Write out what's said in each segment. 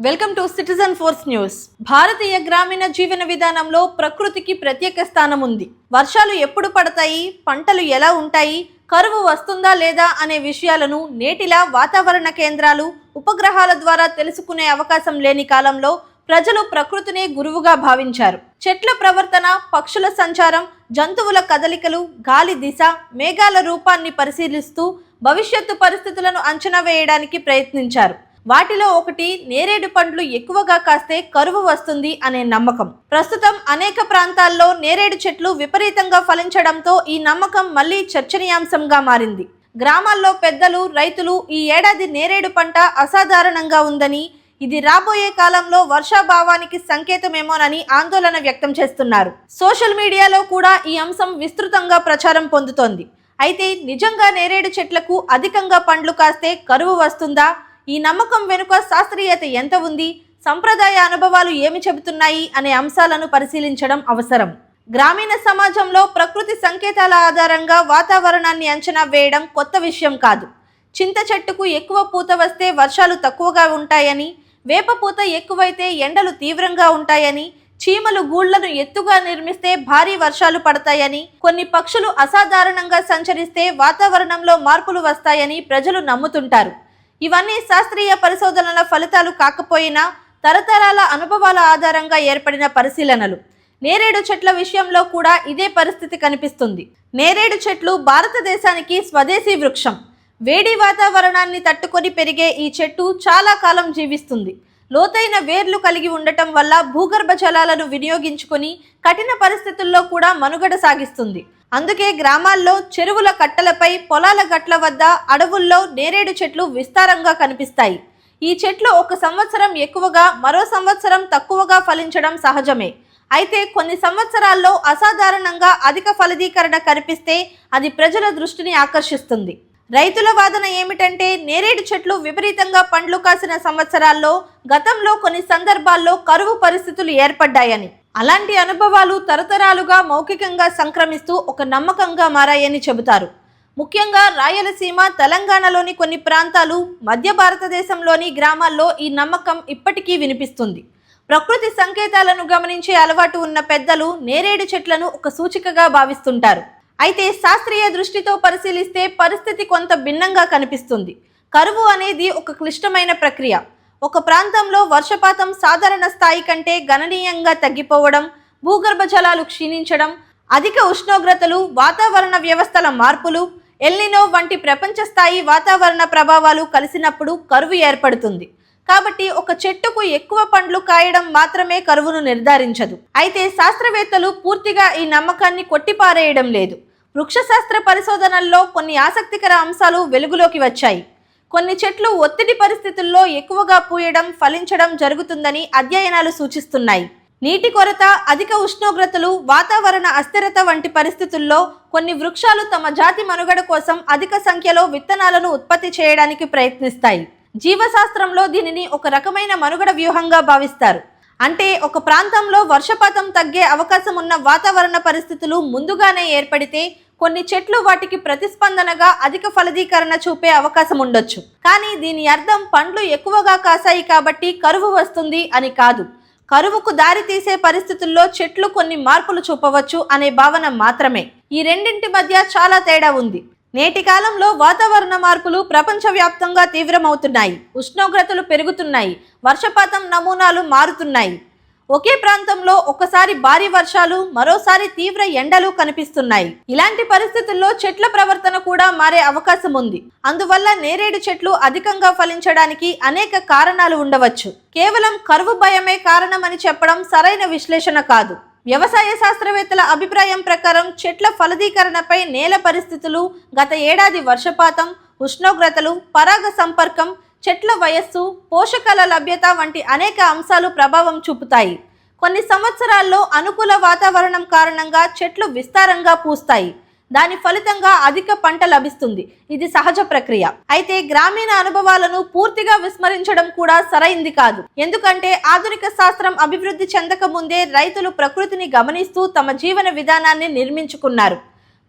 Welcome to citizen force news. భారతీయ గ్రామీణ జీవన విధానంలో ప్రకృతికి ప్రత్యేక స్థానం ఉంది. వర్షాలు ఎప్పుడు పడతాయి, పంటలు ఎలా ఉంటాయి, కరువు వస్తుందా లేదా అనే విషయాలను నేటిలా వాతావరణ కేంద్రాలు, ఉపగ్రహాల ద్వారా తెలుసుకునే అవకాశం లేని కాలంలో ప్రజలు ప్రకృతినే గురువుగా భావించారు. చెట్ల ప్రవర్తన, పక్షుల సంచారం, జంతువుల కదలికలు, గాలి దిశ, మేఘాల రూపాన్ని పరిశీలిస్తూ భవిష్యత్తు పరిస్థితులను అంచనా వేయడానికి ప్రయత్నించారు. వాటిలో ఒకటి నేరేడు పండ్లు ఎక్కువగా కాస్తే కరువు వస్తుంది అనే నమ్మకం. ప్రస్తుతం అనేక ప్రాంతాల్లో నేరేడు చెట్లు విపరీతంగా ఫలించడంతో ఈ నమ్మకం మళ్లీ చర్చనీయాంశంగా మారింది. గ్రామాల్లో పెద్దలు, రైతులు ఈ ఏడాది నేరేడు పంట అసాధారణంగా ఉందని, ఇది రాబోయే కాలంలో వర్షాభావానికి సంకేతమేమోనని ఆందోళన వ్యక్తం చేస్తున్నారు. సోషల్ మీడియాలో కూడా ఈ అంశం విస్తృతంగా ప్రచారం పొందుతోంది. అయితే నిజంగా నేరేడు చెట్లకు అధికంగా పండ్లు కాస్తే కరువు వస్తుందా? ఈ నమ్మకం వెనుక శాస్త్రీయత ఎంత ఉంది, సంప్రదాయ అనుభవాలు ఏమి చెబుతున్నాయి అనే అంశాలను పరిశీలించడం అవసరం. గ్రామీణ సమాజంలో ప్రకృతి సంకేతాల ఆధారంగా వాతావరణాన్ని అంచనా వేయడం కొత్త విషయం కాదు. చింత చెట్టుకు ఎక్కువ పూత వస్తే వర్షాలు తక్కువగా ఉంటాయని, వేప పూత ఎక్కువైతే ఎండలు తీవ్రంగా ఉంటాయని, చీమలు గూళ్లను ఎత్తుగా నిర్మిస్తే భారీ వర్షాలు పడతాయని, కొన్ని పక్షులు అసాధారణంగా సంచరిస్తే వాతావరణంలో మార్పులు వస్తాయని ప్రజలు నమ్ముతుంటారు. ఇవన్నీ శాస్త్రీయ పరిశోధనల ఫలితాలు కాకపోయినా తరతరాల అనుభవాల ఆధారంగా ఏర్పడిన పరిశీలనలు. నేరేడు చెట్ల విషయంలో కూడా ఇదే పరిస్థితి కనిపిస్తుంది. నేరేడు చెట్లు భారతదేశానికి స్వదేశీ వృక్షం. వేడి వాతావరణాన్ని తట్టుకొని పెరిగే ఈ చెట్టు చాలా కాలం జీవిస్తుంది. లోతైన వేర్లు కలిగి ఉండటం వల్ల భూగర్భ జలాలను వినియోగించుకొని కఠిన పరిస్థితుల్లో కూడా మనుగడ సాగిస్తుంది. అందుకే గ్రామాల్లో, చెరువుల కట్టలపై, పొలాల గట్ల వద్ద, అడవుల్లో నేరేడు చెట్లు విస్తారంగా కనిపిస్తాయి. ఈ చెట్లు ఒక సంవత్సరం ఎక్కువగా, మరో సంవత్సరం తక్కువగా ఫలించడం సహజమే. అయితే కొన్ని సంవత్సరాల్లో అసాధారణంగా అధిక ఫలదీకరణ కనిపిస్తే అది ప్రజల దృష్టిని ఆకర్షిస్తుంది. రైతుల వాదన ఏమిటంటే, నేరేడు చెట్లు విపరీతంగా పండ్లు కాసిన సంవత్సరాల్లో గతంలో కొన్ని సందర్భాల్లో కరువు పరిస్థితులు ఏర్పడ్డాయని, అలాంటి అనుభవాలు తరతరాలుగా మౌఖికంగా సంక్రమిస్తూ ఒక నమ్మకంగా మారాయని చెబుతారు. ముఖ్యంగా రాయలసీమ, తెలంగాణలోని కొన్ని ప్రాంతాలు, మధ్య భారతదేశంలోని గ్రామాల్లో ఈ నమ్మకం ఇప్పటికీ వినిపిస్తుంది. ప్రకృతి సంకేతాలను గమనించే అలవాటు ఉన్న పెద్దలు నేరేడు చెట్లను ఒక సూచికగా భావిస్తుంటారు. అయితే శాస్త్రీయ దృష్టితో పరిశీలిస్తే పరిస్థితి కొంత భిన్నంగా కనిపిస్తుంది. కరువు అనేది ఒక క్లిష్టమైన ప్రక్రియ. ఒక ప్రాంతంలో వర్షపాతం సాధారణ స్థాయి కంటే గణనీయంగా తగ్గిపోవడం, భూగర్భ జలాలు క్షీణించడం, అధిక ఉష్ణోగ్రతలు, వాతావరణ వ్యవస్థల మార్పులు, ఎల్నినో వంటి ప్రపంచ స్థాయి వాతావరణ ప్రభావాలు కలిసినప్పుడు కరువు ఏర్పడుతుంది. కాబట్టి ఒక చెట్టుకు ఎక్కువ పండ్లు కాయడం మాత్రమే కరువును నిర్ధారించదు. అయితే శాస్త్రవేత్తలు పూర్తిగా ఈ నమ్మకాన్ని కొట్టిపారేయడం లేదు. వృక్షశాస్త్ర పరిశోధనల్లో కొన్ని ఆసక్తికర అంశాలు వెలుగులోకి వచ్చాయి. కొన్ని చెట్లు ఒత్తిడి పరిస్థితుల్లో ఎక్కువగా పూయడం, ఫలించడం జరుగుతుందని అధ్యయనాలు సూచిస్తున్నాయి. నీటి కొరత, అధిక ఉష్ణోగ్రతలు, వాతావరణ అస్థిరత వంటి పరిస్థితుల్లో కొన్ని వృక్షాలు తమ జాతి మనుగడ కోసం అధిక సంఖ్యలో విత్తనాలను ఉత్పత్తి చేయడానికి ప్రయత్నిస్తాయి. జీవశాస్త్రంలో దీనిని ఒక రకమైన మనుగడ వ్యూహంగా భావిస్తారు. అంటే ఒక ప్రాంతంలో వర్షపాతం తగ్గే అవకాశం ఉన్న వాతావరణ పరిస్థితులు ముందుగానే ఏర్పడితే కొన్ని చెట్లు వాటికి ప్రతిస్పందనగా అధిక ఫలదీకరణ చూపే అవకాశం ఉండొచ్చు. కానీ దీని అర్థం పండ్లు ఎక్కువగా కాసాయి కాబట్టి కరువు వస్తుంది అని కాదు. కరువుకు దారి తీసే పరిస్థితుల్లో చెట్లు కొన్ని మార్పులు చూపవచ్చు అనే భావన మాత్రమే. ఈ రెండింటి మధ్య చాలా తేడా ఉంది. నేటి కాలంలో వాతావరణ మార్పులు ప్రపంచవ్యాప్తంగా తీవ్రమవుతున్నాయి. ఉష్ణోగ్రతలు పెరుగుతున్నాయి, వర్షపాతం నమూనాలు మారుతున్నాయి. ఒకే ప్రాంతంలో ఒకసారి భారీ వర్షాలు, మరోసారి తీవ్ర ఎండలు కనిపిస్తున్నాయి. ఇలాంటి పరిస్థితుల్లో చెట్ల ప్రవర్తన కూడా మారే అవకాశం ఉంది. అందువల్ల నేరేడు చెట్లు అధికంగా ఫలించడానికి అనేక కారణాలు ఉండవచ్చు. కేవలం కరువు భయమే కారణమని చెప్పడం సరైన విశ్లేషణ కాదు. వ్యవసాయ శాస్త్రవేత్తల అభిప్రాయం ప్రకారం చెట్ల ఫలదీకరణపై నేల పరిస్థితులు, గత ఏడాది వర్షపాతం, ఉష్ణోగ్రతలు, పరాగ సంపర్కం, చెట్ల వయస్సు, పోషకాల లభ్యత వంటి అనేక అంశాలు ప్రభావం చూపుతాయి. కొన్ని సంవత్సరాల్లో అనుకూల వాతావరణం కారణంగా చెట్లు విస్తారంగా పూస్తాయి. దాని ఫలితంగా అధిక పంట లభిస్తుంది. ఇది సహజ ప్రక్రియ. అయితే గ్రామీణ అనుభవాలను పూర్తిగా విస్మరించడం కూడా సరైంది కాదు. ఎందుకంటే ఆధునిక శాస్త్రం అభివృద్ధి చెందక ముందే రైతులు ప్రకృతిని గమనిస్తూ తమ జీవన విధానాన్ని నిర్మించుకున్నారు.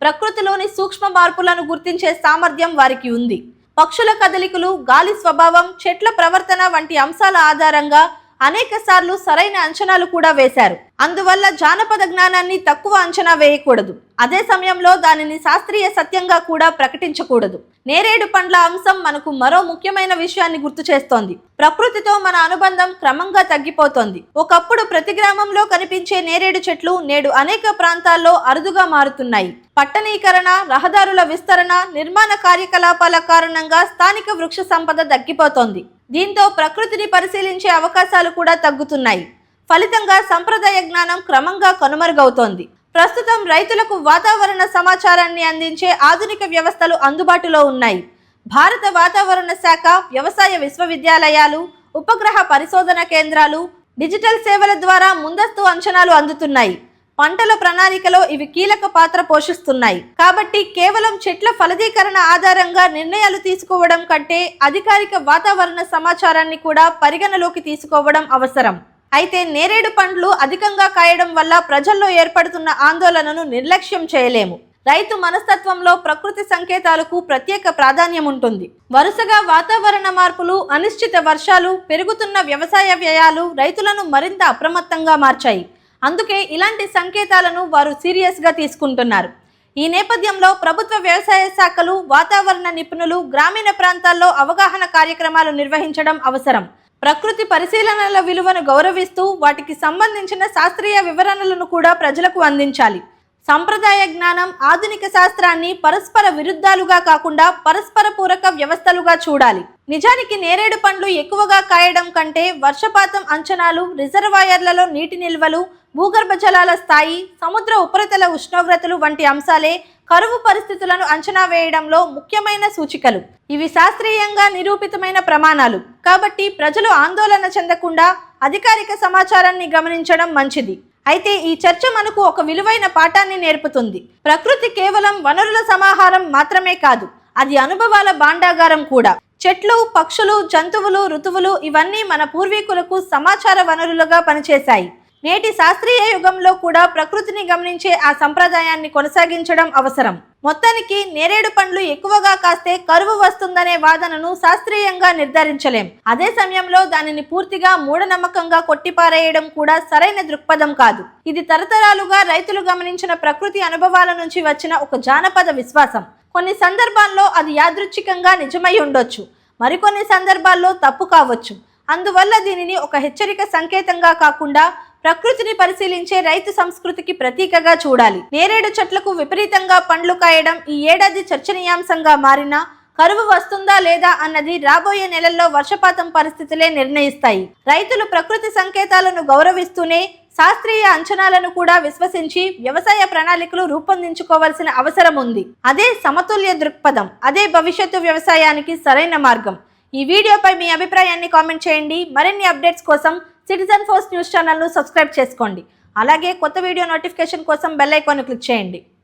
ప్రకృతిలోని సూక్ష్మ మార్పులను గుర్తించే సామర్థ్యం వారికి ఉంది. పక్షుల కదలికలు, గాలి స్వభావం, చెట్ల ప్రవర్తన వంటి అంశాల ఆధారంగా అనేక సార్లు సరైన అంచనాలు కూడా వేశారు. అందువల్ల జానపద జ్ఞానాన్ని తక్కువ అంచనా వేయకూడదు. అదే సమయంలో దానిని శాస్త్రీయ సత్యంగా కూడా ప్రకటించకూడదు. నేరేడు పండ్ల అంశం మనకు మరో ముఖ్యమైన విషయాన్ని గుర్తు చేస్తోంది. ప్రకృతితో మన అనుబంధం క్రమంగా తగ్గిపోతోంది. ఒకప్పుడు ప్రతి గ్రామంలో కనిపించే నేరేడు చెట్లు నేడు అనేక ప్రాంతాల్లో అరుదుగా మారుతున్నాయి. పట్టణీకరణ, రహదారుల విస్తరణ, నిర్మాణ కార్యకలాపాల కారణంగా స్థానిక వృక్ష సంపద తగ్గిపోతోంది. దీంతో ప్రకృతిని పరిశీలించే అవకాశాలు కూడా తగ్గుతున్నాయి. ఫలితంగా సంప్రదాయ జ్ఞానం క్రమంగా కనుమరుగవుతోంది. ప్రస్తుతం రైతులకు వాతావరణ సమాచారాన్ని అందించే ఆధునిక వ్యవస్థలు అందుబాటులో ఉన్నాయి. భారత వాతావరణ శాఖ, వ్యవసాయ విశ్వవిద్యాలయాలు, ఉపగ్రహ పరిశోధన కేంద్రాలు, డిజిటల్ సేవల ద్వారా ముందస్తు అంచనాలు అందుతున్నాయి. పంటల ప్రణాళికలో ఇవి కీలక పాత్ర పోషిస్తున్నాయి. కాబట్టి కేవలం చెట్ల ఫలదీకరణ ఆధారంగా నిర్ణయాలు తీసుకోవడం కంటే అధికారిక వాతావరణ సమాచారాన్ని కూడా పరిగణలోకి తీసుకోవడం అవసరం. అయితే నేరేడు పండ్లు అధికంగా కాయడం వల్ల ప్రజల్లో ఏర్పడుతున్న ఆందోళనను నిర్లక్ష్యం చేయలేము. రైతు మనస్తత్వంలో ప్రకృతి సంకేతాలకు ప్రత్యేక ప్రాధాన్యం ఉంటుంది. వరుసగా వాతావరణ మార్పులు, అనిశ్చిత వర్షాలు, పెరుగుతున్న వ్యవసాయ వ్యయాలు రైతులను మరింత అప్రమత్తంగా మార్చాయి. అందుకే ఇలాంటి సంకేతాలను వారు సీరియస్గా తీసుకుంటున్నారు. ఈ నేపథ్యంలో ప్రభుత్వ వ్యవసాయ శాఖలు, వాతావరణ నిపుణులు గ్రామీణ ప్రాంతాల్లో అవగాహన కార్యక్రమాలు నిర్వహించడం అవసరం. ప్రకృతి పరిశీలనల విలువను గౌరవిస్తూ వాటికి సంబంధించిన శాస్త్రీయ వివరణలను కూడా ప్రజలకు అందించాలి. సంప్రదాయ జ్ఞానం, ఆధునిక శాస్త్రాన్ని పరస్పర విరుద్ధాలుగా కాకుండా పరస్పర పూరక వ్యవస్థలుగా చూడాలి. నిజానికి నేరేడు పండ్లు ఎక్కువగా కాయడం కంటే వర్షపాతం అంచనాలు, రిజర్వాయర్లలో నీటి నిల్వలు, భూగర్భ జలాల స్థాయి, సముద్ర ఉపరితల ఉష్ణోగ్రతలు వంటి అంశాలే కరువు పరిస్థితులను అంచనా వేయడంలో ముఖ్యమైన సూచికలు. ఇవి శాస్త్రీయంగా నిరూపితమైన ప్రమాణాలు. కాబట్టి ప్రజలు ఆందోళన చెందకుండా అధికారిక సమాచారాన్ని గమనించడం మంచిది. అయితే ఈ చర్చ మనకు ఒక విలువైన పాఠాన్ని నేర్పుతుంది. ప్రకృతి కేవలం వనరుల సమాహారం మాత్రమే కాదు, అది అనుభవాల భాండాగారం కూడా. చెట్లు, పక్షులు, జంతువులు, ఋతువులు ఇవన్నీ మన పూర్వీకులకు సమాచార వనరులుగా పనిచేశాయి. నేటి శాస్త్రీయ యుగంలో కూడా ప్రకృతిని గమనించే ఆ సంప్రదాయాన్ని కొనసాగించడం అవసరం. మొత్తానికి నేరేడు పండ్లు ఎక్కువగా కాస్తే కరువు వస్తుందనే వాదనను శాస్త్రీయంగా నిర్ధారించలేం. అదే సమయంలో దానిని పూర్తిగా మూఢనమ్మకంగా కొట్టిపారేయడం కూడా సరైన దృక్పథం కాదు. ఇది తరతరాలుగా రైతులు గమనించిన ప్రకృతి అనుభవాల నుంచి వచ్చిన ఒక జానపద విశ్వాసం. కొన్ని సందర్భాల్లో అది యాదృచ్ఛికంగా నిజమై ఉండొచ్చు, మరికొన్ని సందర్భాల్లో తప్పు కావచ్చు. అందువల్ల దీనిని ఒక హెచ్చరిక సంకేతంగా కాకుండా ప్రకృతిని పరిశీలించే రైతు సంస్కృతికి ప్రతీకగా చూడాలి. నేరేడు చెట్లకు విపరీతంగా పండ్లు కాయడం ఈ ఏడాది చర్చనీయాంశంగా మారినా కరువు వస్తుందా లేదా అన్నది రాబోయే నెలల్లో వర్షపాతం పరిస్థితులే నిర్ణయిస్తాయి. రైతులు ప్రకృతి సంకేతాలను గౌరవిస్తూనే శాస్త్రీయ అంచనాలను కూడా విశ్వసించి వ్యవసాయ ప్రణాళికలు రూపొందించుకోవాల్సిన అవసరం ఉంది. అదే సమతుల్య దృక్పథం, అదే భవిష్యత్తు వ్యవసాయానికి సరైన మార్గం. ఈ వీడియోపై మీ అభిప్రాయాన్ని కామెంట్ చేయండి. మరిన్ని అప్డేట్స్ కోసం సిటిజన్ ఫోర్స్ న్యూస్ ఛానల్ను సబ్స్క్రైబ్ చేసుకోండి. అలాగే కొత్త వీడియో నోటిఫికేషన్ కోసం బెల్ ఐకాన్ క్లిక్ చేయండి.